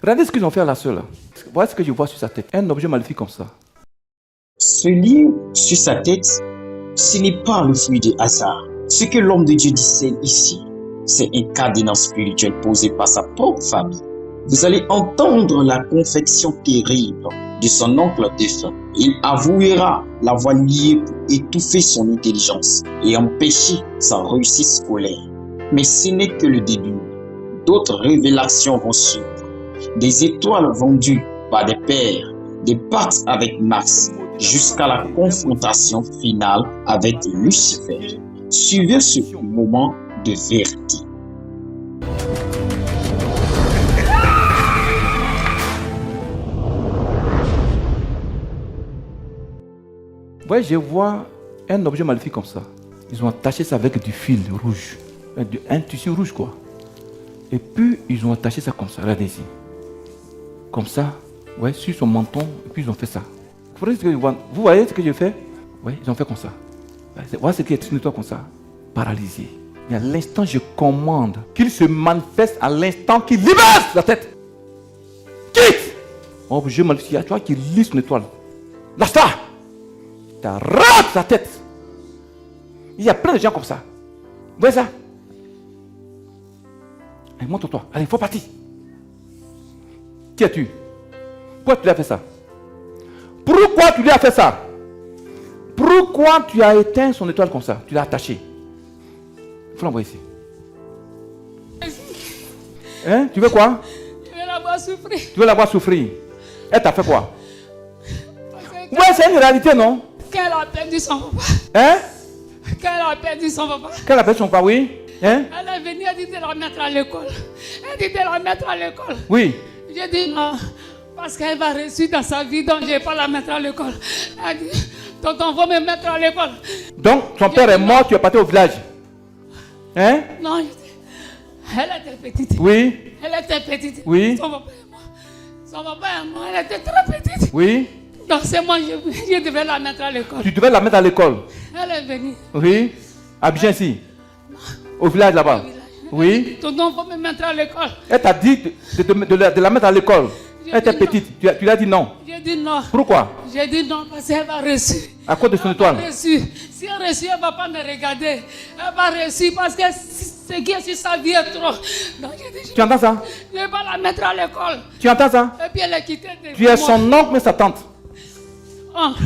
Regardez ce qu'ils ont fait à la sœur là. Voilà ce que je vois sur sa tête. Un objet maléfique comme ça. Ce livre sur sa tête, ce n'est pas le fruit du hasard. Ce que l'homme de Dieu discerne ici, c'est un cadenas spirituel posé par sa propre famille. Vous allez entendre la confection terrible de son oncle défunt. Il avouera l'avoir lié pour étouffer son intelligence et empêcher sa réussite scolaire. Mais ce n'est que le début. D'autres révélations vont suivre. Des étoiles vendues par des pères, des pactes avec Mars, jusqu'à la confrontation finale avec Lucifer. Suivez ce moment de vérité. Ouais, je vois un objet maléfique comme ça. Ils ont attaché ça avec du fil rouge. Un tissu rouge quoi. Et puis ils ont attaché ça comme ça, regardez ici. Comme ça, ouais, sur son menton, et puis ils ont fait ça. Vous voyez ce que j'ai fait? Oui, ils ont fait comme ça. Voilà ce qui est une étoile comme ça, paralysé. Et à l'instant, je commande qu'il se manifeste à l'instant qu'il libère la tête. Quitte! Objet maléfique, tu vois qu'il lit son étoile. Lâche-la! T'arraches la tête. Il y a plein de gens comme ça. Vous voyez ça? Allez, montre-toi. Allez, il faut partir. Qui es-tu? Pourquoi tu lui as fait ça? Pourquoi tu lui as fait ça? Pourquoi tu as éteint son étoile comme ça? Tu l'as attaché. Il faut l'envoyer ici. Hein? Tu veux quoi? Je veux la voir souffrir. Tu veux la voir souffrir? Elle t'a fait quoi? Ouais, c'est une réalité, non? Qu'elle a perdu son papa. Hein? Qu'elle a perdu son papa. Qu'elle a perdu son papa, oui? Hein? Elle est venue, elle dit de la mettre à l'école. Elle dit de la mettre à l'école. Oui. J'ai dit non, parce qu'elle va réussir dans sa vie, donc je ne vais pas la mettre à l'école. Elle dit, tonton va me mettre à l'école. Donc, son père est mort, tu es parti au village. Hein? Non, elle était petite. Oui. Elle était petite. Oui. Son papa est mort. Son papa est mort, elle était très petite. Oui. Donc c'est moi, je devais la mettre à l'école. Tu devais la mettre à l'école. Elle est venue. Oui. À Abidjan ici. Au village là-bas. Oui. Tonton va me mettre à l'école. Elle t'a dit de la mettre à l'école. Elle était petite. Tu lui as dit non. J'ai dit non. Pourquoi? J'ai dit non parce qu'elle va réussir. À cause de son étoile. Si elle réussit, elle ne va pas me regarder. Elle va réussir parce que ce qui est sur sa vie est trop. Donc j'ai dit, Tu entends ça? je ne vais pas la mettre à l'école. Tu entends ça? Et puis elle est quittée de Tu es son oncle mais sa tante. Oncle.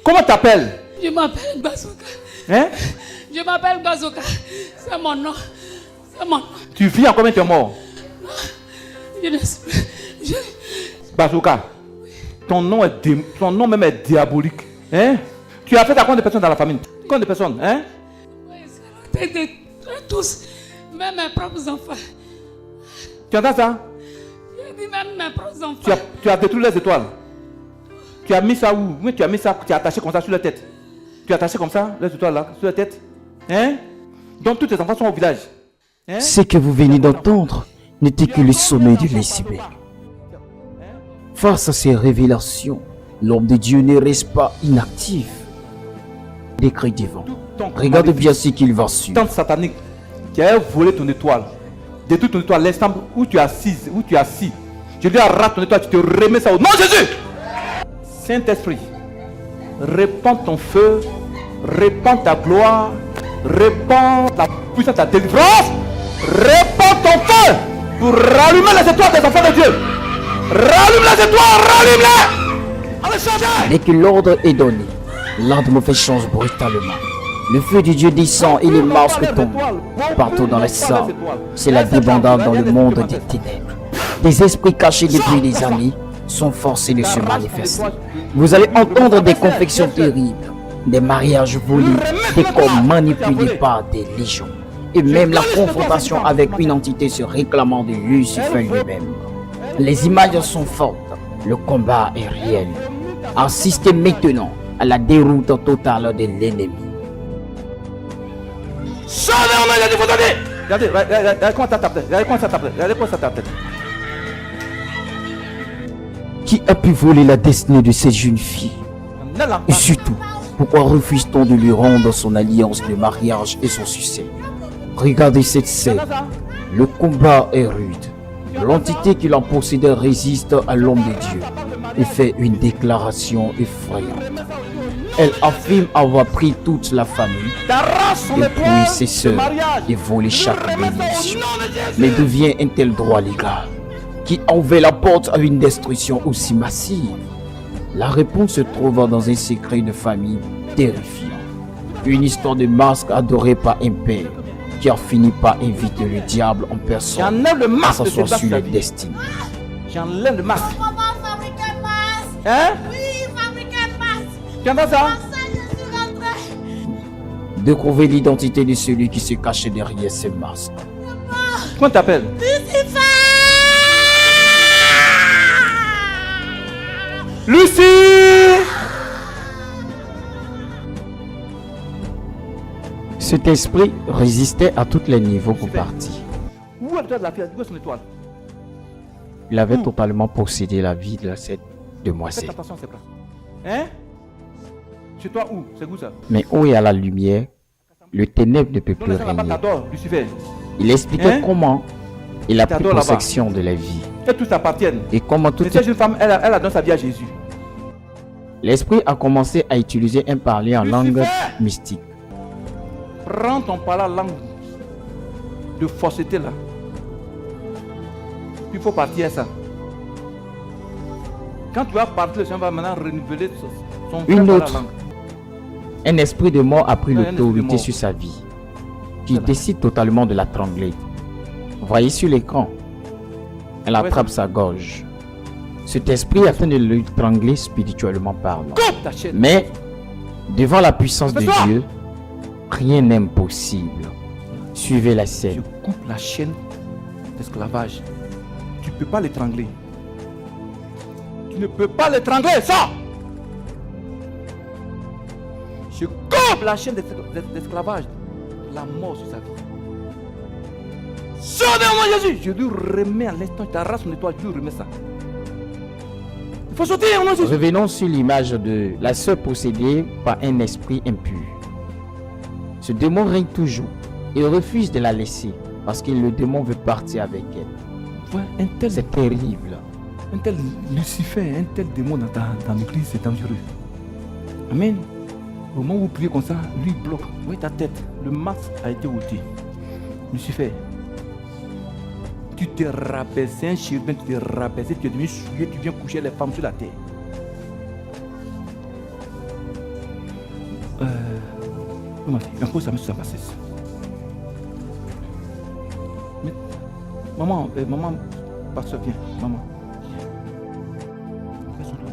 Comment tu t'appelles? Je m'appelle Bazooka. Hein? Je m'appelle Bazooka. C'est mon nom. C'est mon nom. Tu vis en combien tu es mort? Je ne sais pas. Bazooka. Ton nom même est diabolique. Hein? Tu as fait à combien de personnes dans la famille? Combien de personnes? Hein? Oui, c'est de tous. Même mes propres enfants. Tu entends ça? J'ai dit même mes propres enfants. Tu as détruit les étoiles. Tu as mis ça où? Oui, tu as mis ça, tu as attaché comme ça sur la tête. Tu as attaché comme ça, les étoiles là, sur la tête. Hein? Donc tous tes enfants sont au village. Hein? Ce que vous venez d'entendre n'était que le sommet de l'iceberg. Face à ces révélations, l'homme de Dieu ne reste pas inactif. Décret divin. Regarde bien ce qu'il va suivre. Tante satanique qui a volé ton étoile, détruit ton étoile, l'instant où tu es assise, où tu es assis. Je lui arrache ton étoile, tu te remets ça au nom de Jésus. Saint-Esprit, répands ton feu, répands ta gloire, répands la puissance de ta délivrance, répands ton feu pour rallumer les étoiles des enfants de Dieu. Rallume les étoiles, rallume-les. Allez, changer. Dès que l'ordre est donné, l'atmosphère change brutalement. Le feu de Dieu descend et les masques tombent partout dans les salles. C'est la débandade dans le monde des ténèbres. Des esprits cachés depuis des années sont forcés de se manifester. Vous allez entendre des confections terribles, des mariages volés, des corps manipulés par des légions, et même la confrontation avec une entité se réclamant de Lucifer lui-même. Les images sont fortes, le combat est réel. Assistez maintenant à la déroute totale de l'ennemi. Regardez comment ça tape. Regardez comment ça tape. Qui a pu voler la destinée de cette jeune fille? Et surtout, pourquoi refuse-t-on de lui rendre son alliance de mariage et son succès? Regardez cette scène. Le combat est rude. L'entité qui l'en possédait résiste à l'homme de Dieu et fait une déclaration effrayante. Elle affirme avoir pris toute la famille, et puis ses sœurs, et volé chaque bénédiction. Mais d'où vient un tel droit légal qui a ouvert la porte à une destruction aussi massive? La réponse se trouve dans un secret de famille terrifiant. Une histoire de masque adoré par un père qui a fini par inviter le diable en personne J'enlève le à masque de s'asseoir cette sur la vie. destinée. J'enlève le masque. Maman fabrique un masque. Hein? Oui, fabrique un masque. Tu entends ça? Ça, je suis rentrée. Découvrir l'identité de celui qui se cachait derrière ce masque. Comment t'appelles? Lucifer. Lucie! Cet esprit résistait à tous les niveaux pour partir. Où est la fille? Où est son étoile? Il avait totalement possédé la vie de cette Faites demoiselle. attention à ses bras. Hein? Chez toi où? C'est où ça? Mais où il y a la lumière, le ténèbre ne peut Non, plus les gens là-bas régner. t'adorent, Lucifer. Il expliquait Hein? comment il a pris T'adores là-bas. possession de la vie Que tout t'appartienne. et comment Mais toute cette jeune femme, elle a donné sa vie à Jésus. l'esprit a commencé à utiliser un parler en langue Lucifer! mystique. Prends ton parler langue de fausseté là. Puis il faut partir à ça. Quand tu vas partir, le Seigneur va maintenant renouveler son vrai Une parler autre. langue. Un esprit de mort a pris Non, un esprit de l'autorité mort. sur sa vie, qui Voilà. décide totalement de l'atrangler. Voyez sur l'écran, elle attrape sa gorge. Cet esprit a fait de l'étrangler spirituellement parlant. Coupe ta chaîne. Mais devant la puissance de Fais-toi! Dieu, rien n'est impossible. Suivez la Je scène. coupe la chaîne d'esclavage. Tu ne peux pas l'étrangler. Tu ne peux pas l'étrangler, ça! Je coupe la chaîne d'esclavage. La mort sur sa vie. Sors de moi, Jésus! Je lui remets à l'instant, tu arraches son étoile, je lui remets ça. Il faut sortir, au nom de Jésus! Revenons sur l'image de la sœur possédée par un esprit impur. Ce démon règne toujours et refuse de la laisser parce que le démon veut partir avec elle. Ouais, un tel, C'est terrible. un tel Lucifer, un tel démon dans l'église, c'est dangereux. Amen. Au moment où vous priez comme ça, lui il bloque. Oui, ta tête, le masque a été ôté. Lucifer, tu t'es rabaissé, un chérubin, tu t'es rabaissé, tu es devenu souillé, tu viens coucher les femmes sur la terre. Ma fille, un peu ça me s'est passé. Mais, maman, maman, pasteur, viens, maman.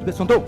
Baisse son dos.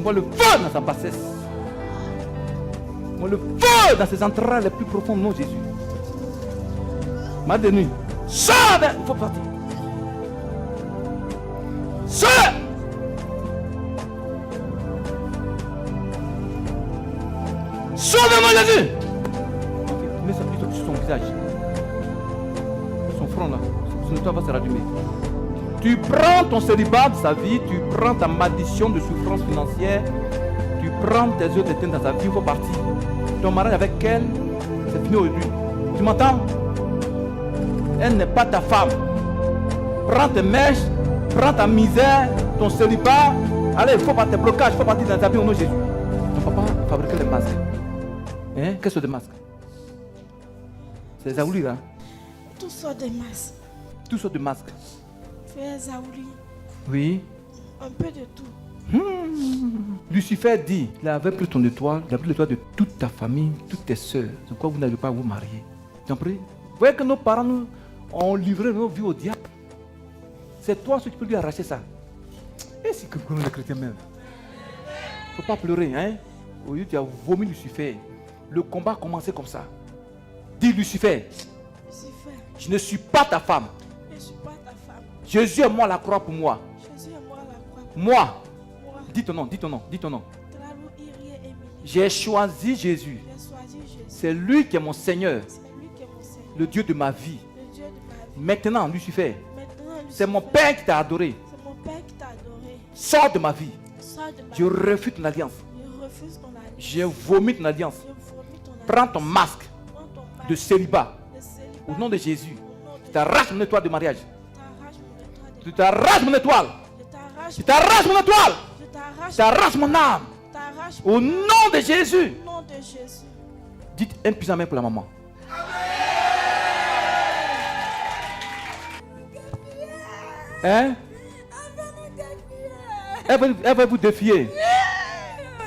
Moi le feu dans sa bassesse. Moi le feu dans ses entrailles les plus profondes, non Jésus. Ma de nuit. Sors! Il faut partir. Sors! Sors de moi Jésus! Ok, mets sa pistolet sur son visage. Son front là. Son étoile va se rallumer. Tu prends ton célibat de sa vie, tu prends ta malédiction de souffrance financière, tu prends tes yeux d'éteindre dans sa vie, il faut partir. Ton mariage avec elle, c'est fini aujourd'hui. Tu m'entends? Elle n'est pas ta femme. Prends tes mèches, prends ta misère, ton célibat. Allez, il faut pas tes blocages, il faut partir dans ta vie au nom de Jésus. Ton papa fabriquait des masques. Hein? Qu'est-ce que c'est des masques? C'est des aoulis là. Tout sortes de masques. Tout sortes de masques. Fais Zaouli. Oui. Un peu de tout. Lucifer dit, il avait pris ton étoile, il a pris l'étoile de toute ta famille, toutes tes soeurs. C'est pourquoi vous n'allez pas vous marier. Tu compris? Vous voyez que nos parents nous ont livré nos vies au diable. C'est toi qui peux lui arracher ça. Et c'est que pour les chrétiens même. Il ne faut pas pleurer, hein. Au lieu tu as vomi Lucifer. Le combat a commencé comme ça. Dis Lucifer, Lucifer, je ne suis pas ta femme. je ne suis pas ta femme. Jésus est mort à la croix pour moi. Jésus est mort à la croix. Moi, Moi, dis ton nom, dis ton nom, dis ton nom. Tralou Irie Émilie. J'ai choisi Jésus. J'ai choisi Jésus. C'est lui qui est mon Seigneur, C'est lui qui est mon Seigneur, le Dieu de ma vie. le Dieu de ma vie. Maintenant, Lucifer, Maintenant, c'est mon Lucifer, Père qui t'a adoré. C'est mon Père qui t'a adoré. Sors de ma vie. Sors de ma Je vie. refuse ton alliance. Je refuse ton alliance. J'ai vomi ton alliance. Je vomis ton alliance. Prends ton masque Prends ton masque de célibat. de célibat. Au nom de Jésus. Au nom de Je t'arrache mon étoile de mariage. t'arrache mon étoile de Je t'arrache mon étoile. Je t'arrache. Je t'arrache mon étoile. Je t'arrache. Je t'arrache mon âme. T'arrache Au nom de Jésus. au nom de Jésus. Dites un puissant amen pour la maman. Hein? Elle va vous défier. Je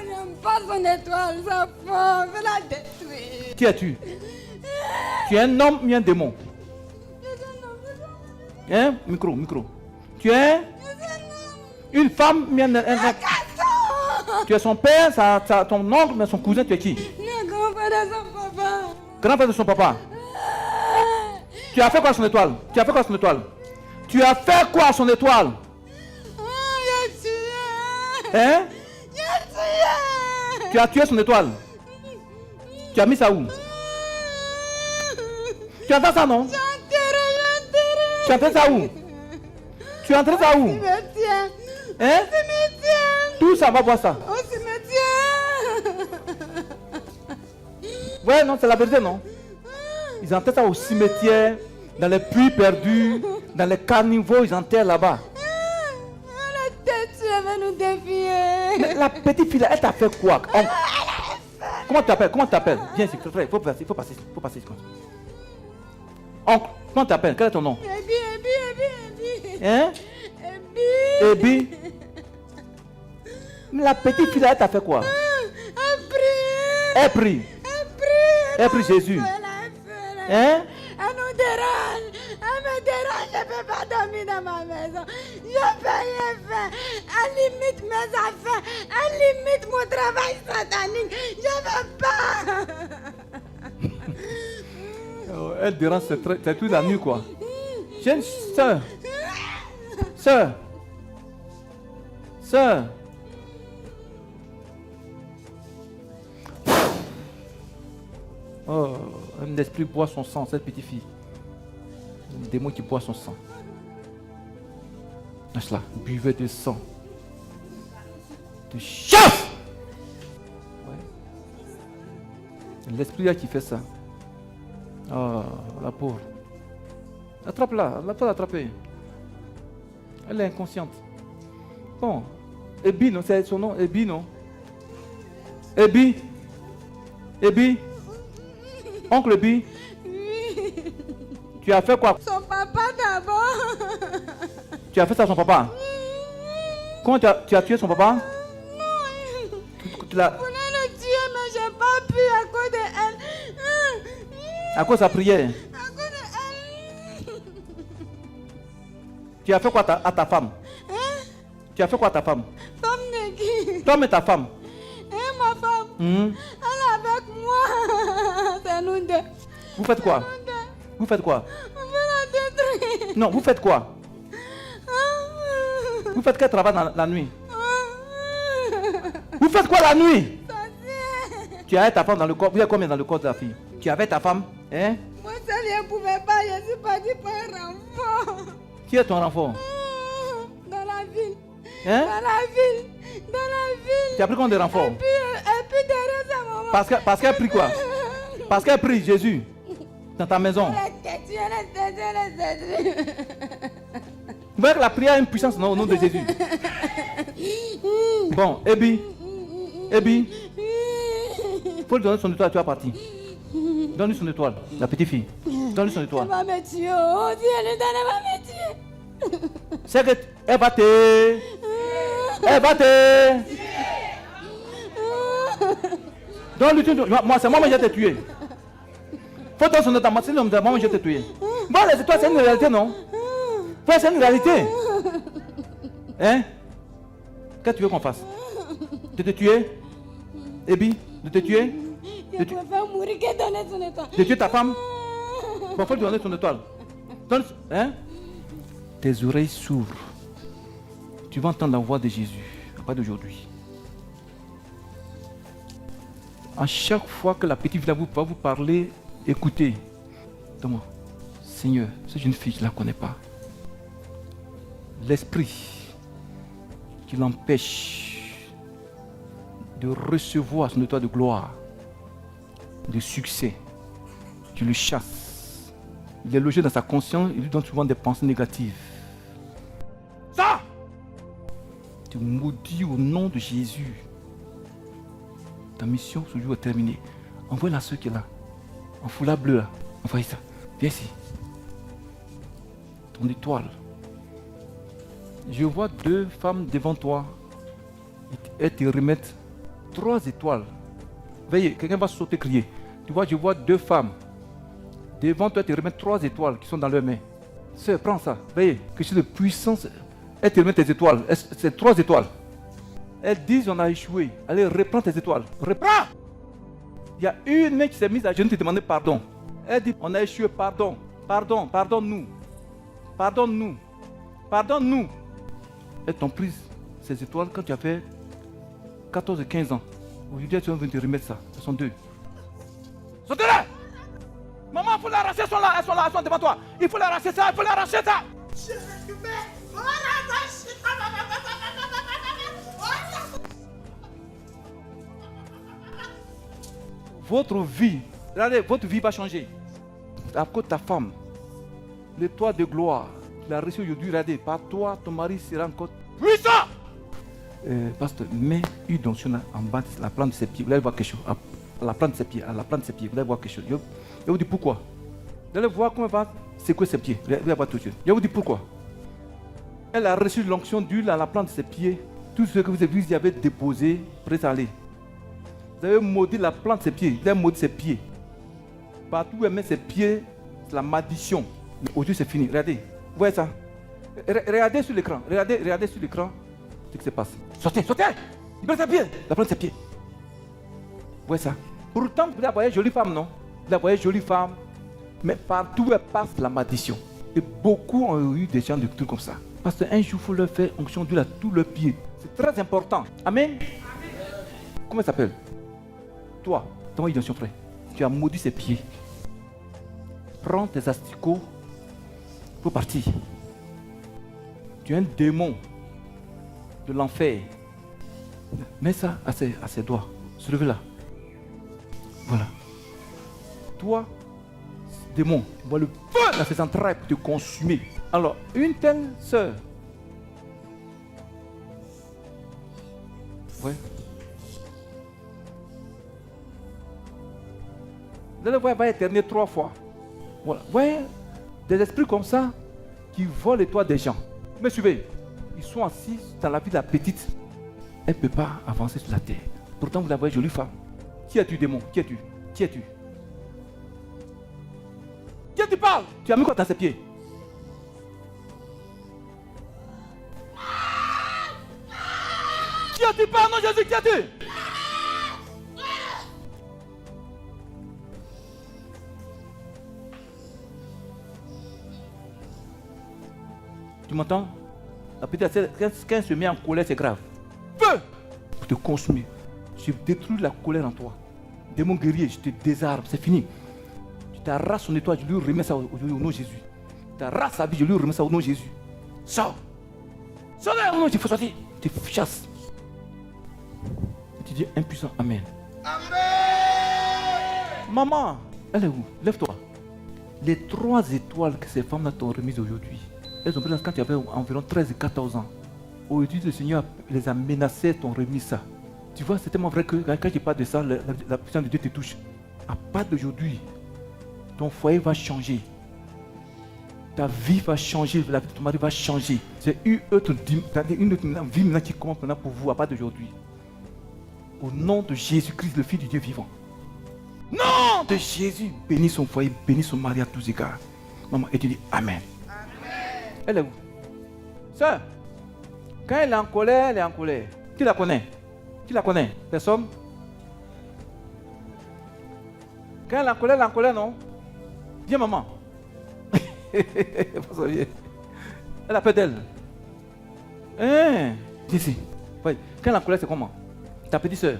n'aime pas son étoile, sa femme, je la détruire. Qui es-tu? Tu es un homme ou un démon? Hein? Micro, micro. Tu es une femme ou un... Tu es son père, ton oncle, mais son cousin, tu es qui? Le grand-père de son papa. Grand-père de son papa. Tu as fait quoi à son étoile? Tu as fait quoi à son étoile? Tu as fait quoi à son étoile? J'ai tué. Hein? J'ai tué. Tu as tué son étoile. Tu as mis ça où? Tu entends ça, non? Tu entends ça où? Tu entends ça où? Cimetière. Hein? Cimetière. Tout ça, va voir ça. Au cimetière. Ouais, non, c'est la vérité, non? Ils enterrent ça au cimetière, dans les puits perdus, dans les caniveaux, ils enterrent là-bas. La tête, tu vas nous défier. Mais la petite fille, là, elle t'a fait quoi? Comment tu t'appelles? Comment tu t'appelles? Viens ici, frère, il faut passer, il faut passer, il faut passer. Oncle, comment tu t'appelles? Quel est ton nom? Ebi. Hein? Ebi. Mais la petite fille, là, elle t'a fait quoi? Elle prie. Elle prie Jésus. Hein? Elle nous dérange. Elle me dérange. Je ne peux pas dormir dans ma maison. Je ne peux rien faire. Elle limite mes affaires. Elle limite mon travail satanique. Je ne veux pas. Oh, elle dérange, c'est toute la nuit, quoi. J'ai une soeur. Soeur. Oh, un esprit boit son sang, cette petite fille. Un démon qui boit son sang. Lâche-la, buvez de sang. De chasse. Ouais. L'esprit là qui fait ça. Oh, la pauvre. Attrape-la, elle va pas l'attraper. Elle est inconsciente. Bon. Ebi, non, c'est son nom. Ebi, non? Ebi. Oncle Ebi. Tu as fait quoi? Son papa d'abord. Tu as fait ça à son papa? Comment tu as tué son papa? Non. Tu l'as... Je voulais le tuer, mais je n'ai pas pu à cause de elle. À cause de sa prière. À cause de elle. Tu as fait quoi à ta femme? Tu as fait quoi à ta femme? Femme de qui? Toi et ta femme. Et ma femme. Mhm. Elle est avec moi. C'est nous deux. Vous faites quoi? Nous deux. Vous faites quoi? On veut la détruire. Non, vous faites quoi? Vous faites quel travail la nuit? Vous faites quoi la nuit? Tu avais ta femme dans le corps. Vous êtes combien dans le corps de la fille? Tu avais ta femme? Hein? Moi seul, je ne pouvais pas. Je suis partie pour un enfant. Qui est ton enfant? Dans la ville. Hein? Dans la ville. Dans la ville. Tu as pris combien de renforts? Et puis derrière sa maman. Parce qu'elle prie quoi? Parce qu'elle prie Jésus dans ta maison. Vous voyez que la prière a une puissance au nom de Jésus. Bon, Ebi. Il faut lui donner son étoile, tu vas partir. Donne-lui son étoile, la petite fille. Donne-lui son Elle étoile. va me tuer. Oh Dieu, elle va me tuer. C'est qu'elle va te... Eh, battez. Donc, moi, c'est moi qui j'ai tué. Faut ton son de ta main, c'est l'homme de moi qui j'ai tué. Bon, les étoiles, c'est une réalité, non? Frère, c'est une réalité. Hein? Qu'est-ce que tu veux qu'on fasse? De te tuer? Ebi, de te tuer? Je préfère mourir que donner son étoile. De tuer ta femme? Bon, faut lui donner son étoile. Donne, hein? Tes oreilles s'ouvrent. Tu vas entendre la voix de Jésus, à partir d'aujourd'hui. À chaque fois que la petite fille va vous parler, écoutez. Dis-moi, Seigneur, cette jeune fille, je ne la connais pas. L'esprit qui l'empêche de recevoir son étoile de gloire, de succès, tu le chasses. Il est logé dans sa conscience, il lui donne souvent des pensées négatives. Ça! Tu maudis au nom de Jésus. Ta mission ce jour est terminée. Envoie la soeur qui est là. En foulard bleu là. Envoyez ça. Viens ici. Ton étoile. Je vois 2 femmes devant toi. Elles te remettent 3 étoiles. Veillez, quelqu'un va sauter crier. Tu vois, je vois 2 femmes. Devant toi, elles te remettent 3 étoiles qui sont dans leurs mains. Sœur, prends ça. Veillez, que c'est de puissance. Elles te remettent tes étoiles. C'est 3 étoiles. Elles disent on a échoué. Allez, reprends tes étoiles. Reprends! Il y a une main qui s'est mise à genoux te demander pardon. Elle dit on a échoué, pardon. Pardon, pardonne-nous. Pardonne-nous. Pardonne-nous. Elles t'ont pris ces étoiles quand tu as fait 14 et 15 ans. Aujourd'hui, elles sont venues te remettre ça. Elles sont 2. Sortez-les! Maman, il faut l'arracher, elles sont là, elles sont devant toi. Il faut l'arracher ça, il faut l'arracher ça. Votre vie, regardez, votre vie va changer. À cause de ta femme, l'étoile de gloire, tu l'as reçu aujourd'hui, regardez, par toi, ton mari sera encore puissant. Pasteur, mets une onction en bas de la plante de ses pieds. Vous allez voir quelque chose. À la plante de ses pieds, à la plante de ses pieds, vous allez voir quelque chose. Je vous dis pourquoi. Vous allez voir comment elle va secouer ses pieds. Vous allez voir tout de suite. Je vous dis pourquoi. Elle a reçu l'onction d'huile à la plante de ses pieds. Tout ce que vous avez déposé, prêt à aller. Vous avez maudit la plante de ses pieds. Vous avez maudit ses pieds. Partout où elle met ses pieds, c'est la malédiction. Mais aujourd'hui, c'est fini. Regardez. Vous voyez ça? Regardez sur l'écran. Regardez sur l'écran ce qui se passe. Sortez, sortez! Il met ses pieds. La plante de ses pieds. Vous voyez ça? Pourtant, vous la voyez jolie femme, non? Vous la voyez jolie femme. Mais partout où elle passe, la malédiction. Et beaucoup ont eu des gens de trucs comme ça. Parce qu'un jour, il faut leur faire onction d'huile à tous leurs pieds. C'est très important. Amen. Amen. Comment elle s'appelle? Toi, ton identifiant frère, tu as maudit ses pieds. Prends tes asticots pour partir. Tu es un démon de l'enfer. Mets ça à ses doigts. Soulevez là. Voilà. Toi, démon, tu vois le feu dans ses entrailles pour te consumer. Alors, une telle sœur. Ouais. Vous allez voir, elle va éternuer 3 fois. Voilà. Vous voyez, des esprits comme ça qui volent les toits des gens. Vous me suivez? Ils sont assis dans la vie de la petite. Elle ne peut pas avancer sur la terre. Pourtant, vous la voyez jolie femme. Qui es-tu, démon? Qui es-tu? Qui es-tu? Qui tu parles? Tu as mis quoi dans ses pieds? Qui tu parles? Non, Jésus, qui es-tu? Tu m'entends? La petite, quand elle se met en colère, c'est grave. Feu! Pour te consumer. Je détruis la colère en toi. Démon guerrier, je te désarme, c'est fini. Tu t'arraches son étoile, je lui remets ça au nom de Jésus. Tu t'arraches sa vie, je lui remets ça au nom de Jésus. Sors! Sors là, au nom de Jésus, il faut sortir. Tu te chasses. Et tu dis impuissant, Amen. Amen! Maman, elle est où? Lève-toi. Les 3 étoiles que ces femmes-là t'ont remises aujourd'hui, elles ont pris quand tu avais environ 13 et 14 ans. Aujourd'hui, le Seigneur les a menacées, t'ont remis ça. Tu vois, c'est tellement vrai que quand tu parles de ça, la puissance de Dieu te touche. À part d'aujourd'hui, ton foyer va changer. Ta vie va changer, la vie de ton mari va changer. C'est une autre vie maintenant qui commence maintenant pour vous à partir d'aujourd'hui. Au nom de Jésus-Christ, le Fils du Dieu vivant. Nom de Jésus, bénis son foyer, bénis son mari à tous égards. Maman, et tu dis Amen. Elle est où? Sœur, quand elle est en colère, elle est en colère. Qui la connaît? Qui la connaît? Personne? Quand elle est en colère, non? Viens, maman. Elle a peur d'elle. Ici. Quand elle est en colère, c'est comment? Ta petite soeur.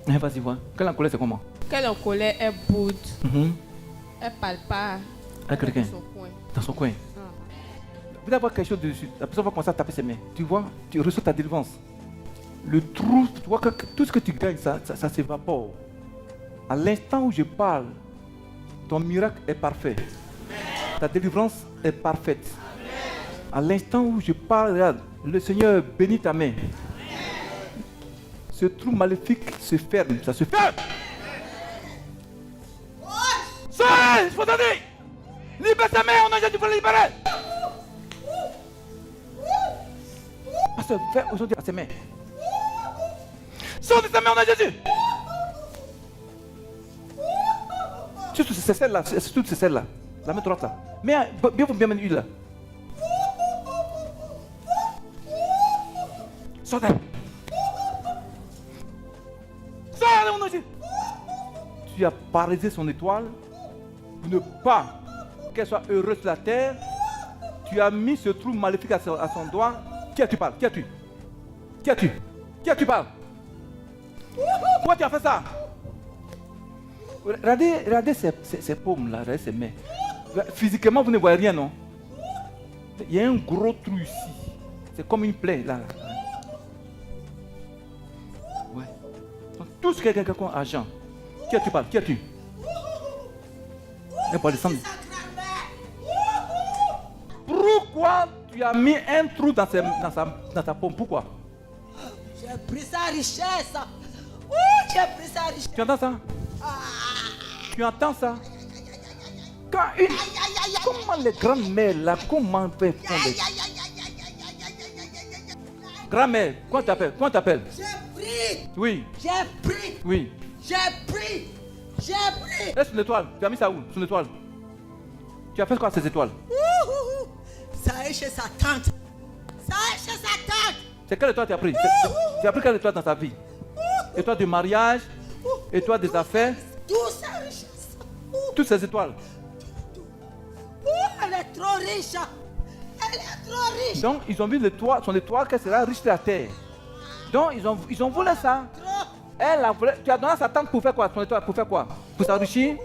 Vas-y, vois. Quand elle est en colère, c'est comment? Quand elle est en colère, elle boude. Elle parle pas. Avec quelqu'un? Dans son coin. Dans son coin. Vous allez voir quelque chose dessus. La personne va commencer à taper ses mains. Tu vois, tu reçois ta délivrance. Le trou, tu vois que tout ce que tu gagnes, ça s'évapore. À l'instant où je parle, ton miracle est parfait. Ta délivrance est parfaite. À l'instant où je parle, regarde, le Seigneur bénit ta main. Ce trou maléfique se ferme, ça se ferme. C'est spontané. Libère sa main, on a déjà dû libérer. Pasteur, fais aujourd'hui à ses mains. Sors de sa main, on a Jésus. Surtout c'est celle-là, c'est celle-là. La main droite là. Mais bien mettre l'huile là. Sors d'elle. Sors, mon Jésus. Tu as paralysé son étoile pour ne pas qu'elle soit heureuse sur la terre. Tu as mis ce trou maléfique à son doigt. Qui as-tu parlé? Qui as-tu? Qui as-tu? Qui as-tu parlé? Pourquoi tu as fait ça? Regardez ces paumes là, regardez ces mains. Physiquement, vous ne voyez rien, non? Il y a un gros trou ici. C'est comme une plaie là. Ouais. Donc, tout ce qui est quelqu'un comme argent. Qui as-tu parlé? Qui as-tu? Elle va descendre. Pourquoi tu as mis un trou dans sa paume? Pourquoi? J'ai pris sa richesse. J'ai pris sa richesse. Tu entends ça? Tu entends ça? Quand une... Comment les grandes-mères là, comment elles font les... Grand-mère, comment t'appelles? Comment t'appelles? J'ai pris. Oui. J'ai pris. Oui. J'ai pris. J'ai pris. Laisse une étoile. Tu as mis ça où? Son étoile. Tu as fait quoi à ces étoiles? Ça est chez sa tante. Ça est chez sa tante. C'est quelle étoile tu as pris? Tu as pris quelle étoile dans ta vie? Étoile du mariage? Étoile des affaires? Tout sa richesse. Toutes ces étoiles. Elle est trop riche. Elle est trop riche. Donc ils ont vu son étoile qu'elle sera riche de la terre. Donc ils ont voulu ça. Elle a voulu. Tu as donné à sa tante pour faire quoi? Son étoile pour faire quoi? Pour s'enrichir?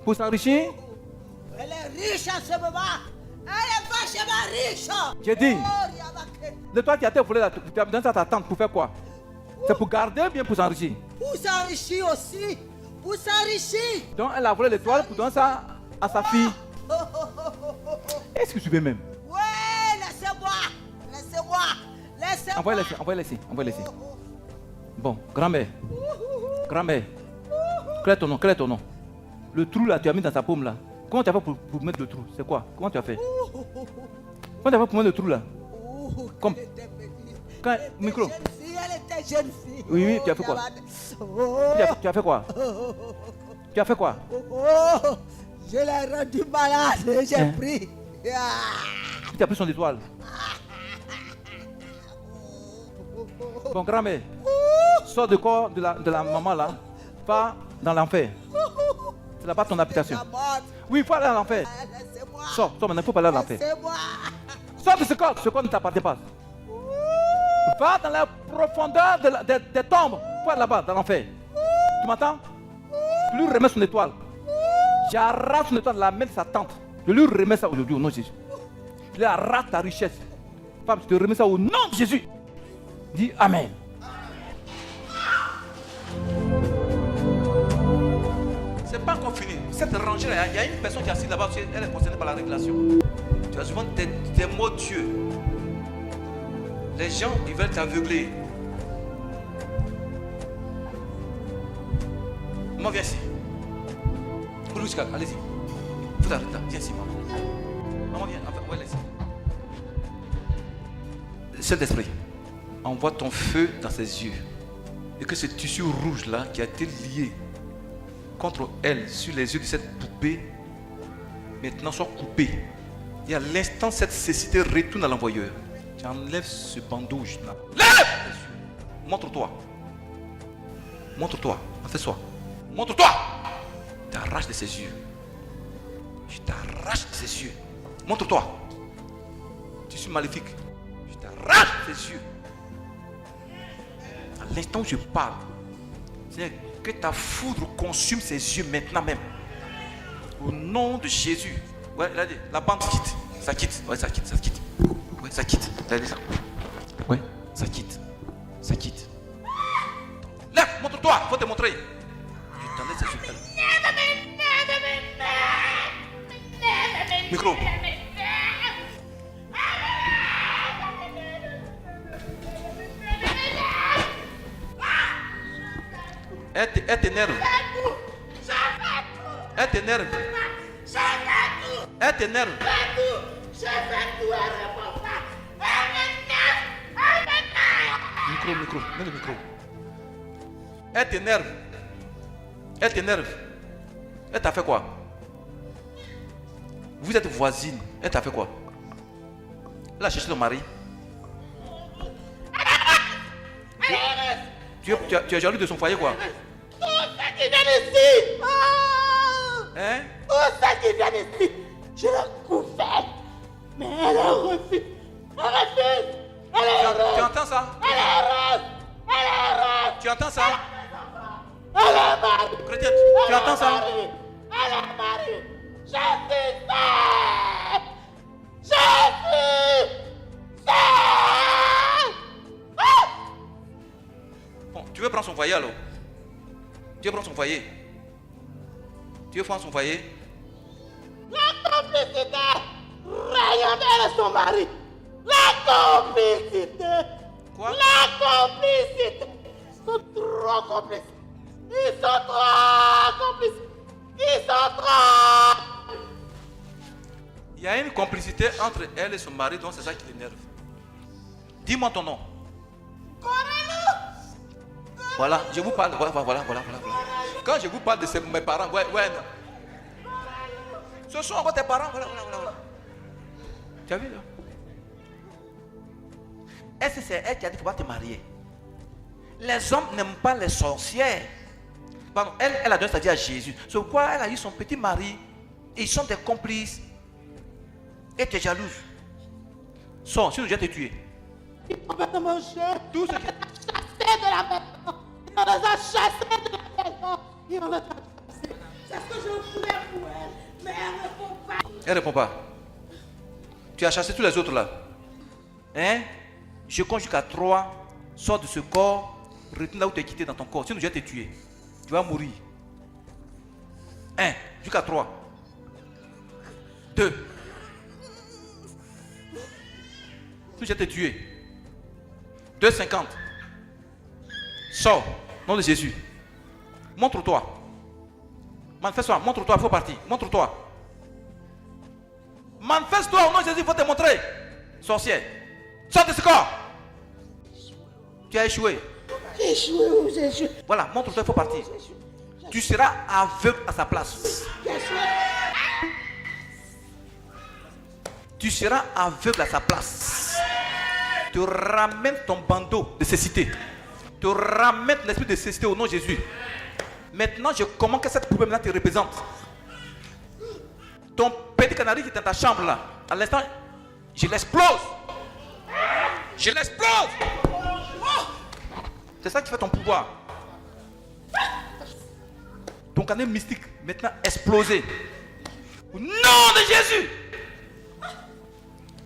Pour s'enrichir? Elle est riche en ce moment. Elle est vachement riche. J'ai dit. L'étoile qui a été volée là, tu as donné ça à ta tante pour faire quoi? C'est pour garder ou bien pour s'enrichir? Pour s'enrichir aussi. Pour s'enrichir. Donc elle a volé l'étoile pour donner ça à sa fille. Est-ce que tu veux même? Ouais, laissez-moi. Laissez-moi. Laissez-moi. Envoie-les ici. Bon, grand-mère. Grand-mère. Quel est ton nom? Le trou là, tu as mis dans sa paume là. Comment tu as fait pour mettre le trou? C'est quoi? Comment tu as fait? Comment tu as fait pour mettre le trou là? Comme. Quand, micro. Elle était jeune fille. Oui, tu as fait quoi? Tu as fait quoi? Tu as fait quoi? Je l'ai rendu malade. J'ai pris. Tu as pris son étoile. Bon, grand-mère, sors du corps de la maman là. Va dans l'enfer. C'est là-bas ton habitation. Oui, il faut aller à l'enfer. Sors maintenant, il faut pas aller à l'enfer. Sors de ce corps ne t'appartient pas. Va dans la profondeur des tombes. Il faut aller là-bas, dans l'enfer. Tu m'entends? Je lui remets son étoile. J'arrache son étoile de la main de sa tante. Je lui remets ça aujourd'hui au nom de Jésus. Je lui arrache ta richesse. Femme, je te remets ça au nom de Jésus. Dis Amen. C'est pas encore fini. Cette rangée là, il y a une personne qui est assise là-bas, elle est concernée par la révélation. Tu as souvent des mots de Dieu. Les gens, ils veulent t'aveugler. Maman, viens ici. Allez-y. Viens ici, maman. Maman, viens. Enfin, ouais, laisse. Saint-Esprit, envoie ton feu dans ses yeux. Et que ce tissu rouge là qui a été lié contre elle sur les yeux de cette poupée maintenant soit coupé. Et à l'instant, cette cécité retourne à l'envoyeur. Tu enlèves ce bandeau là. Lève! Montre-toi. Montre-toi. Fais-toi. Montre-toi. Je t'arrache de ses yeux. Je t'arrache de ses yeux. Montre-toi. Tu suis maléfique. Je t'arrache de ses yeux. À l'instant où je parle, c'est que ta foudre consume ses yeux maintenant même. Au nom de Jésus. Ouais, là, la bande quitte. Ça quitte. Ouais, ça quitte. Ça quitte. Ouais, ça quitte. Regardez ça. Ouais, ça quitte. Ça quitte. Lève, montre-toi. Faut te montrer. Je t'enlève ses yeux. Micro. Elle t'énerve. Elle t'énerve. Elle t'énerve. Micro. Mets le micro. Elle t'énerve. Elle t'énerve. Elle t'a fait quoi? Vous êtes voisine. Elle t'a fait quoi? Elle a cherché ton mari. Tu es jaloux de son foyer quoi? Tout ça qui vient ici. Hein? Tout ça qui vient ici. Je l'ai couvert. Mais elle a refusé. Elle refuse. Elle est heureuse. Tu entends ça? Elle est heureuse. Elle est heureuse. Tu entends ça? Elle est mariée. Chrétien, tu entends ça? Elle est mariée. Je suis seul. Je suis seul. Bon, tu veux prendre son foyer alors? Tu veux prendre son foyer? Tu veux prendre son foyer? La complicité rayonne d'elle et son mari. La complicité. Quoi? La complicité. Ils sont trop complices. Ils sont trop complices. Ils sont trop. Il y a une complicité entre elle et son mari, donc c'est ça qui l'énerve. Dis-moi ton nom. Voilà, je vous parle. Voilà. Quand je vous parle de mes parents, ouais. Ce sont encore tes parents, voilà. Tu as vu là? Est-ce que c'est elle qui a dit qu'il faut pas te marier? Les hommes n'aiment pas les sorcières. Pardon, elle a donné sa vie à Jésus. C'est pourquoi elle a eu son petit mari. Ils sont des complices. Et tu es jalouse. Sors, sinon je vais te tuer. Ils ont fait manger. Tout ce qui... Chassés de la maison. Ils nous ont chassés de la maison. Ils nous ont chassés. C'est ce que je voulais pour elle. Mais elle ne répond pas. Elle répond pas. Tu as chassé tous les autres là. Hein? Je compte jusqu'à 3. Sors de ce corps. Retourne là où tu es quitté dans ton corps. Sinon je vais te tuer. Tu vas mourir. 1. Jusqu'à 3. 2. Sinon je vais te tuer. 2,50. Sors. Nom de Jésus. Montre-toi. Manifeste-toi. Montre-toi. Il faut partir. Montre-toi. Manifeste-toi au nom de Jésus. Il faut te montrer. Sorcière. Sors de ce corps. Tu as échoué. J'ai échoué, j'ai échoué. Voilà. Montre-toi. Il faut partir. Tu seras aveugle à sa place. J'ai échoué. Tu seras aveugle à sa place. Tu ramènes ton bandeau de cécité. Tu ramènes l'esprit de cécité au nom de Jésus. Maintenant, je commande que cette poupée maintenant te représente. Ton petit canari qui est dans ta chambre là, à l'instant, je l'explose. Je l'explose. C'est ça qui fait ton pouvoir. Ton canari mystique maintenant explosé. Au nom de Jésus.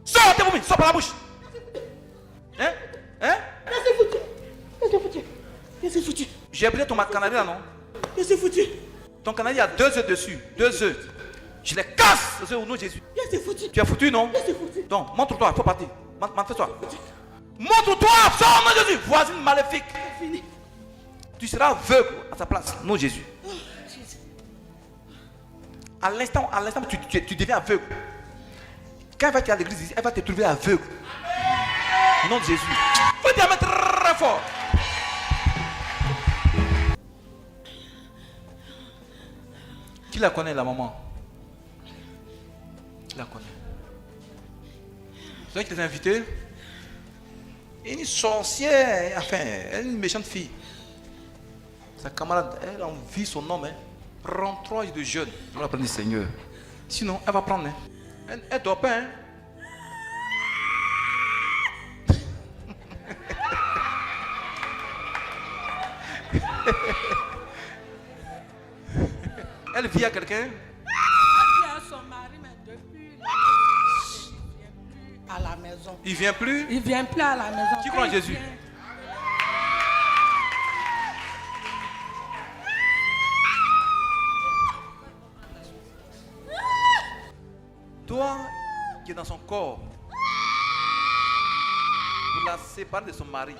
Sors tes vomis, sors par la bouche. Hein? C'est foutu. C'est foutu. C'est foutu. J'ai pris ton canari là, non? C'est foutu. Ton canari, il y a 2 œufs dessus. 2 œufs. Je les casse au nom de Jésus. C'est foutu. Tu es foutu, non? C'est foutu. Donc, montre-toi, il faut partir. Montre-toi. Montre-toi, sors au nom de Jésus. Voisine maléfique. C'est fini. Tu seras aveugle à sa place, nom de Jésus. À l'instant où tu deviens aveugle, Quand elle va être à l'église, elle va te trouver aveugle. Au nom de Jésus. Faut dire mais très fort. Qui la connaît, la maman? Qui la connaît? C'est vrai que tu es invité. Une sorcière, enfin, elle est une méchante fille. Sa camarade, elle envie son homme. Hein. Prends 3 jours de jeûne. On va prendre le Seigneur. Sinon, elle va prendre. Hein. Elle ne dort pas. Hein. Elle vit à quelqu'un. Elle vit à son mari, mais depuis la maison, il ne vient plus. Il vient plus. Il ne vient plus à la maison. Qui croit en Jésus? Toi qui es dans son corps, pour la séparer de son mari.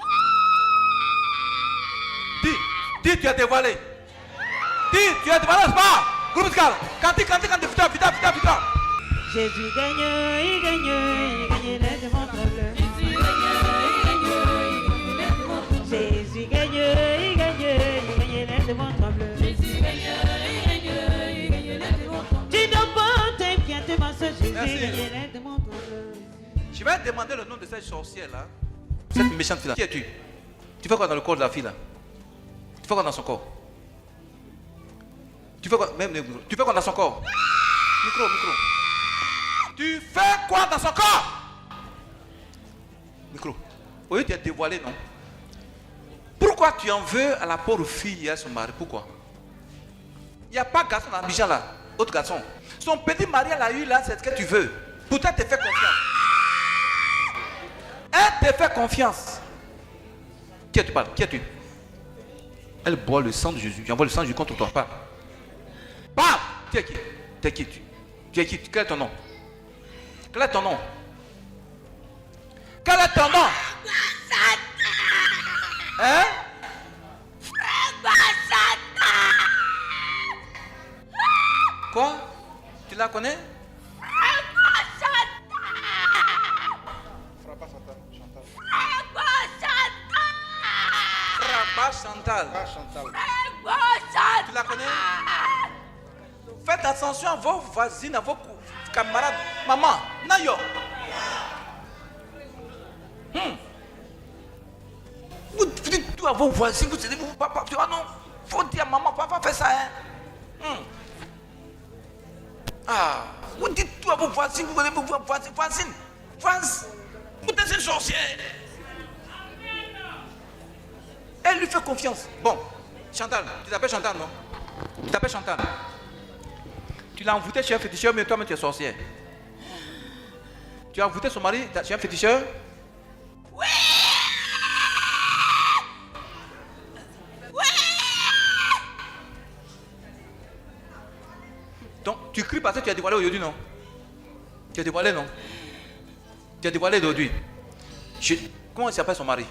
Dis, tu as dévoilé. Dis, tu as dévoilé, c'est pas? Groupe musical. Cantique, vita. Jésus gagne, il gagne les démons tremblent. Jésus gagne, il gagne les démons tremblent. Tu n'as pas tes bien tes masses, Jésus gagne les démons tremblent. Je vais te demander le nom de cette sorcière là. Cette méchante fille là. Qui es-tu? Tu fais quoi dans le corps de la fille là? Tu fais quoi dans son corps? Tu fais quoi? Tu fais quoi dans son corps? Micro. Tu fais quoi dans son corps? Micro. Au lieu de te dévoiler, non? Pourquoi tu en veux à la pauvre fille et à son mari? Pourquoi? Il n'y a pas de garçon dans Abidjan là. Autre garçon. Son petit mari, elle a eu là, c'est ce que tu veux. Pourtant, elle te fait confiance. Elle te fait confiance. Qui tu parles? Qui es-tu? Elle boit le sang de Jésus. J'envoie le sang de Jésus contre toi. Parle. Parle. Tu es qui? Tu es qui? Tu es qui? Quel est ton nom? Quel est ton nom? Quel est ton nom? Hein? Quoi? Tu la connais? Chantal. Tu la connais? Faites attention à vos voisines, à vos camarades. Maman, Nayo. Vous dites tout à vos voisines, vous dites, papa, tu vois, non? Faut dire à maman, papa, fais ça, hein? Vous dites tout à vos voisines, vous voisines. Vous êtes une sorcière. Elle lui fait confiance. Bon, Chantal, tu t'appelles Chantal, non? Tu t'appelles Chantal. Tu l'as envoûté chez un féticheur, mais toi-même tu es sorcière. Tu as envoûté son mari chez un féticheur? Oui! Donc, tu cries parce que tu as dévoilé aujourd'hui, non? Tu as dévoilé, non? Tu as dévoilé aujourd'hui. Comment il s'appelle son mari?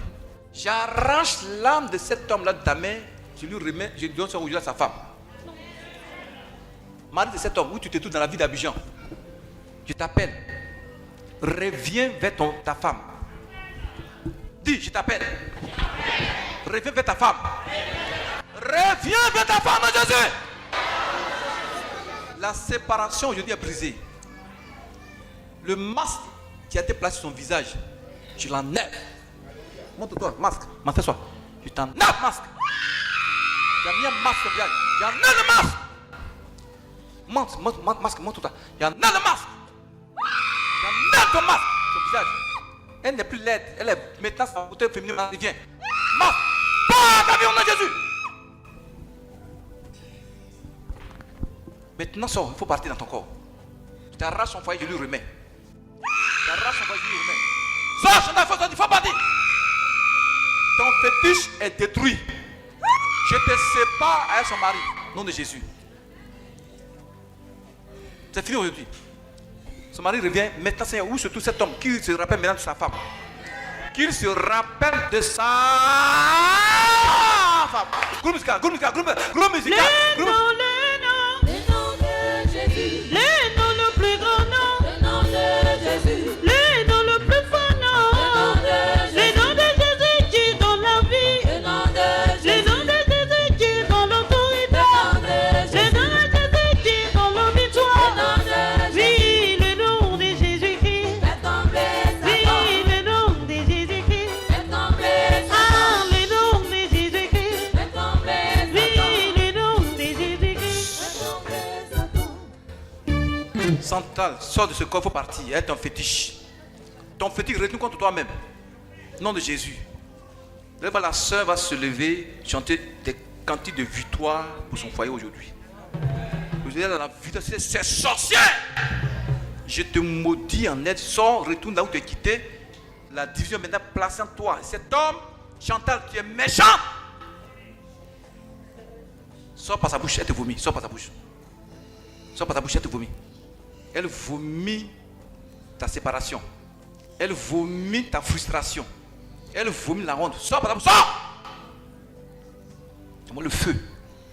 J'arrache l'âme de cet homme-là de ta main, je lui remets, je donne son aujourd'hui à sa femme. Mari de cet homme, où tu te trouves dans la vie d'Abidjan, je t'appelle. Reviens vers ta femme. Dis, je t'appelle. Reviens vers ta femme. Reviens vers ta femme, Jésus. La séparation aujourd'hui est brisée. Le masque qui a été placé sur son visage, je l'enlève. Montre-toi, masque. Fais-toi. Je t'enlève masque. J'ai mis un masque sur le visage. J'enlève le masque. Masque, montre-toi. J'enlève le masque. J'enlève ton masque sur le visage. Elle n'est plus laide. Elle est maintenant sa beauté féminine. Elle vient. Masque. Pas ta vie, on a Jésus. Maintenant, sors. Il faut partir dans ton corps. Tu t'arraches son foyer, je lui remets. Tu arraches son foyer, je lui remets. Sors, il faut partir. Ton fétiche est détruit. Je te sépare avec son mari. Au nom de Jésus. C'est fini aujourd'hui. Son mari revient. Maintenant, Seigneur, où se trouve cet homme qui se rappelle maintenant de sa femme? Qu'il se rappelle de sa femme. Groupe musical. Le nom de Jésus. Le nom le plus grand nom. Le nom de Jésus. Chantal, sors de ce corps, il faut partir. Elle est un fétiche. Ton fétiche retourne contre toi-même. Nom de Jésus. Là, la soeur va se lever, chanter des cantiques de victoire pour son foyer aujourd'hui. Vous êtes dans la victoire, c'est sorcière. Je te maudis en aide, sors, retourne là où tu es quitté. La division maintenant placée en toi. Cet homme, Chantal, qui est méchant, sors par sa bouche, elle te vomit, sors par sa bouche. Sors par ta bouche, elle te vomit. Elle vomit ta séparation. Elle vomit ta frustration. Elle vomit la honte. Sors par ta bouche, sors! Le feu.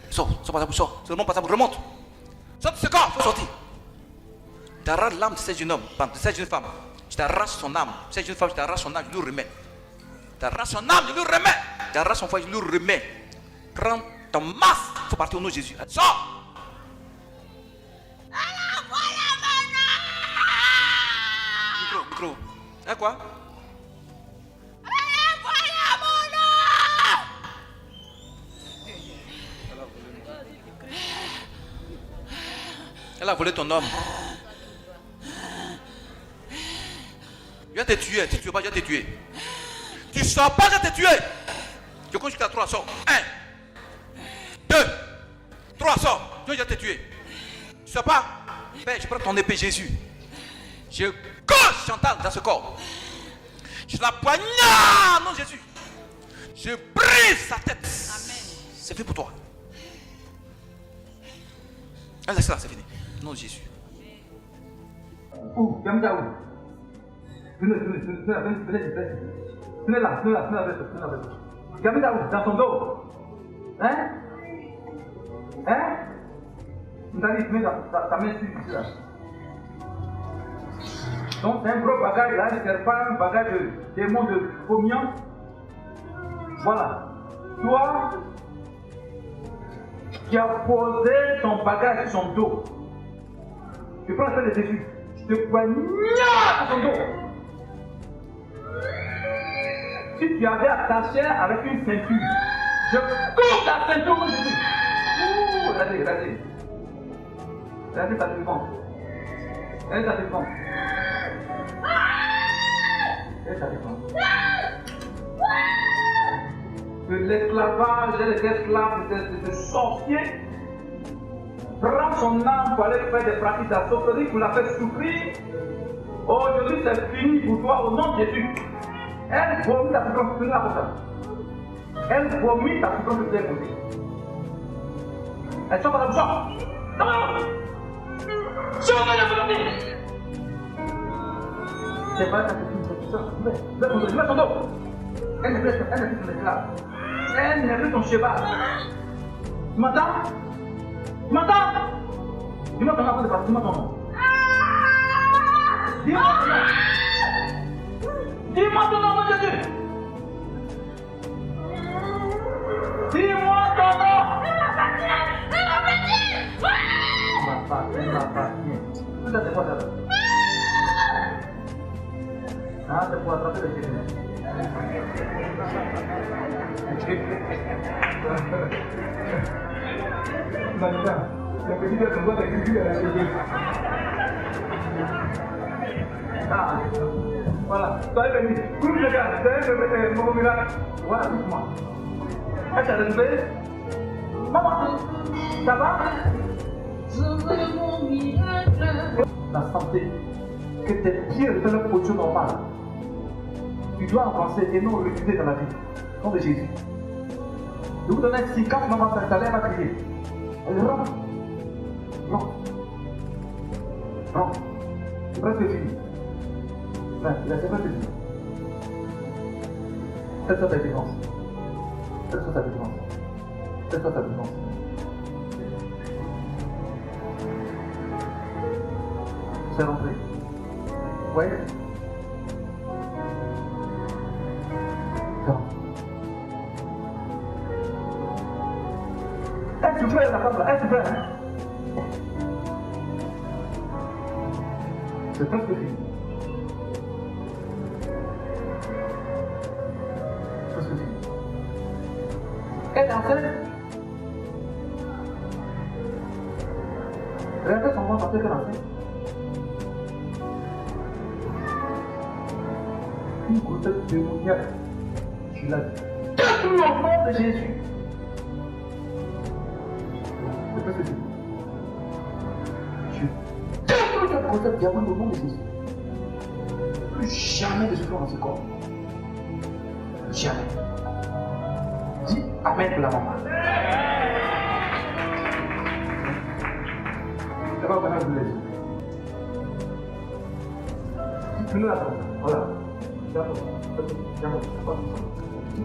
Sors par ta bouche, sors. Seulement par ta bouche, remonte. Sors de ce corps, faut sortir. T'arraches l'âme de cette jeune homme, de cette jeune femme. Je t'arrache son âme. Cette jeune femme, je t'arrache son âme, je lui remets. T'arrache son âme, je lui remets. T'arrache son foyer, je lui remets. Prends ton masque, il faut partir au nom de Jésus. Sors! Micro. Hein, quoi? Elle a volé ton homme. Je vais te tuer. Si tu ne veux pas, je vais te tuer. Tu sors pas, je vais te tuer. Je compte jusqu'à 3, sors. 1, 2, 3, sors. Je vais te tuer. Tu ne sors pas? Ben, je prends ton épée, Jésus. Je coche Chantal dans ce corps. Je la poignarde, non Jésus. Je brise sa tête. C'est fait pour toi. Allez, c'est là, c'est fini. Non de Jésus. Où? Gamda où? Venez là. Gamda où? Dans son dos. Hein? Ndali, mets ta main sur ici là. Donc c'est un gros bagage là, c'est pas un bagage de démon de communion. Voilà. Toi qui as posé ton bagage sur son dos. Je prends la tête de Jésus. Je te poignarde sur son dos. Si tu avais attaché avec une ceinture, je coupe la ceinture de Jésus. Regardez. Regardez ta défense. Regardez ta défense. Que l'esclavage et les esclaves de sorciers prend son âme pour aller faire des pratiques de la sorcellerie, pour la faire souffrir. Aujourd'hui, c'est fini pour toi au nom de Jésus. Elle vomit ta souffrance que tu as posée. Elle vomit ta souffrance que tu as posée. Elle sort par la bouche. Non! Sors de la volonté! C'est pas ta petite mets ton dos. Elle n'est plus ton esclave. Elle n'est plus ton cheval. Tu m'entends? Dis-moi ton nom de partir, dis-moi ton nom. Dis-moi ton nom de Jésus. Dis-moi ton nom. Ma patine. Ça c'est quoi ça? Ah, c'est pour attraper le Jésus. Le petit gars qu'on voit avec lui à la télé. Ah, voilà. Soyez bénis. Coupe le gars, c'est mon miracle. Voilà, dites-moi. Est-ce que tu as levé? Maman, ça va? La santé. Que tes pieds reviennent leur position normale. Tu dois avancer et non reculer dans la vie. Au nom de Jésus. Je vous donne un signe, quand maman s'installer, elle va crier. Elle rentre. Non. C'est presque fini. Non, c'est presque fini. Faites-toi ta défense. C'est rentré. Ouais. Non. Elle souffrait la femme là, elle souffrait, hein? C'est presque fini. Elle est enceinte. Regardez son ventre, parce qu'elle est enceinte. une grossesse démoniaque. Je la détruis au nom de Jésus. C'est pas ce que je dis. Je détruis cette grossesse diabolique au nom de Jésus. Plus jamais de souffrance dans ce corps. Jamais. Dis Amen pour la maman. Ça va vraiment vous laisser. Prenez la porte. Voilà.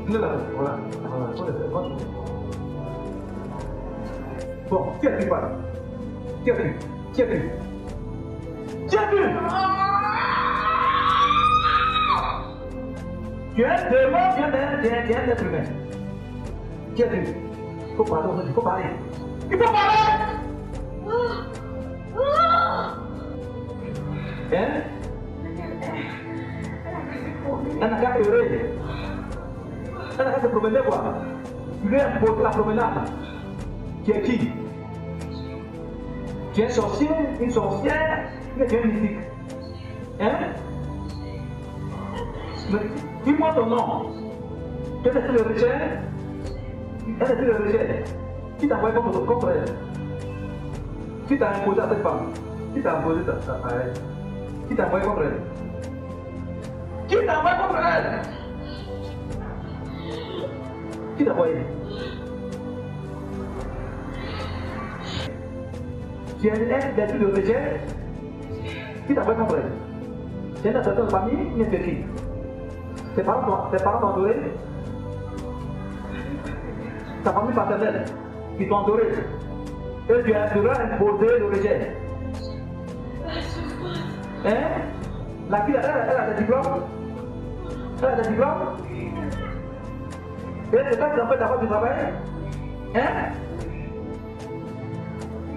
Prenez la porte. Voilà. Bon, qui a-t-il pas? Qui a-t-il? Qui a-t-il? Qui a-t-il? Tu es un démon, tu es un être humain. Qui a-t-il? Il faut parler, il faut parler. Il faut parler! Hein? Elle n'a qu'à pleurer. Elle n'a qu'à se promener quoi? Tu lui as imposé la promenade. Tu es qui? Tu es un sorcier, une sorcière, tu es un mystique. Hein? Dis-moi ton nom. Quel est le rejet? Elle est le rejet. Qui t'a envoyé contre elle? Qui t'a imposé à cette femme? Qui t'a imposé à elle? Qui t'a envoyé contre elle? Qui t'a envoyé contre elle? Qui t'a envoyé? Tu es un d'esprit de rejet. Qui t'a envoyé contre elle? Tu es un de famille, une qui? Tes parents t'ont adoré? Ta famille paternelle qui t'ont adoré? Et tu as imposé le rejet. Hein? La fille, elle a des diplômes? Elle a des diplômes? Et c'est ça qui t'empêche d'avoir du travail? Hein?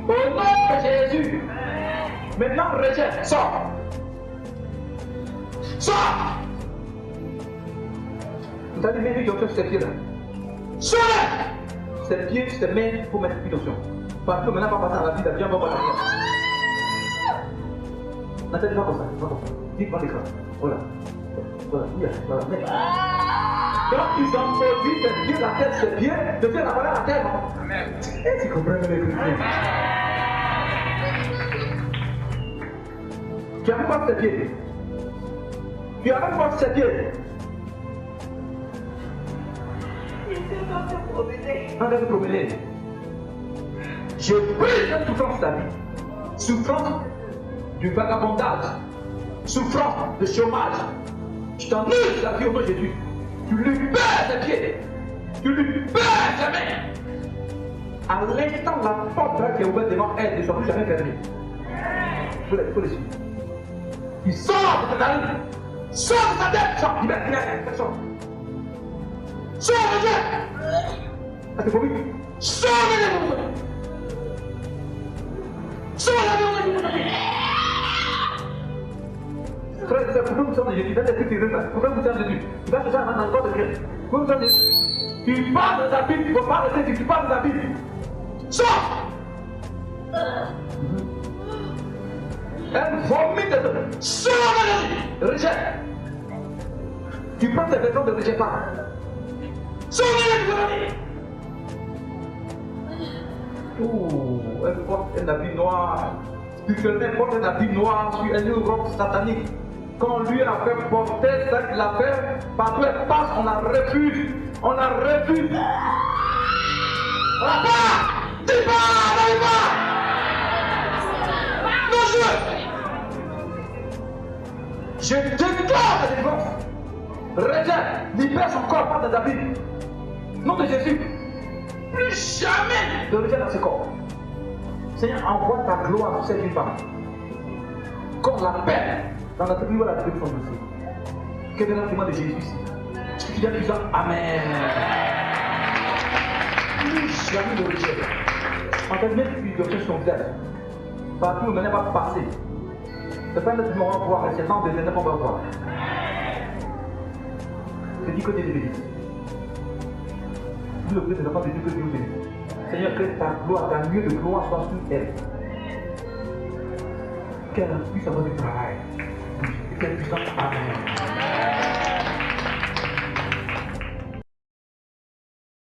Au nom de Jésus! Maintenant, rejet, sors! Sors! Vous avez mis l'option sur ces pieds-là. Sors! Ces pieds, ces mains, pour mettre une option. Parce que maintenant, on va passer à la vie, bien, on va passer. Nathalie, va comme ça, va comme ça. Dis devant l'écran. Voilà. Voilà, voilà. Quand ils ont posé ses pieds, la tête, ses pieds, de faire la valeur à la terre. Amen. Et tu comprends les chrétiens. Tu as même pas ses pieds. Tu as même pas ses pieds. On va se promener. Je brise cette souffrance de ta vie. Souffrance du vagabondage, souffrance de chômage. Je t'enlève la vie au nom de Jésus. Tu lui baisses les pieds. Tu lui baisses les mains. À l'instant, la porte qui est ouverte devant elle ne sera plus jamais fermée. Il faut les suivre. Il sort de ta narine. Sors de ta tête. Sors. Libère. Sors. Sors de Dieu. Ah, c'est pour lui. Sors de Dieu. Sors de Dieu. Frère, pourquoi vous sortez de Jésus? Pourquoi vous sortez de Jésus? Tu vas te faire dans le corps de Christ. Pourquoi vous sortez de Jésus? Tu parles de ta Bible, tu ne peux pas rester, tu parles de ta Bible. Sors! Elle vomit de toi. Sors de Jésus! Rejette. Tu prends tes vêtements de rejet pas. Sors de Jésus! Oh, elle porte un habit noir. Spirituellement, elle porte un habit noir sur une robe satanique. Quand lui a fait porter ça qu'il a fait, partout elle passe, on la refuse. On la refuse. On la pas. Dis pas, n'arrive pas. Non, je déclare la délivrance. Rejette, libère son corps par des habits. Nom de Jésus. Plus jamais de rejet dans ce corps. Seigneur, envoie ta gloire sur cette femme. Comme la paix dans notre vie, voilà la paix de son dossier. Que de l'enseignement de Jésus ici. Tu dis à puissant, Amen. Plus jamais de rejet. En fait, même si tu obtiens son visage, partout où maintenant va passer. C'est pas notre moment voir, mais c'est dans des étapes qu'on va voir. Je dis que Dieu te bénisse. Dis le prix des enfants de Dieu que Dieu vous bénisse. Seigneur, que ta gloire, ta lieu de gloire soit sur elle. Qu'elle puisse avoir du travail. Qu'elle puisse avoir. Amen.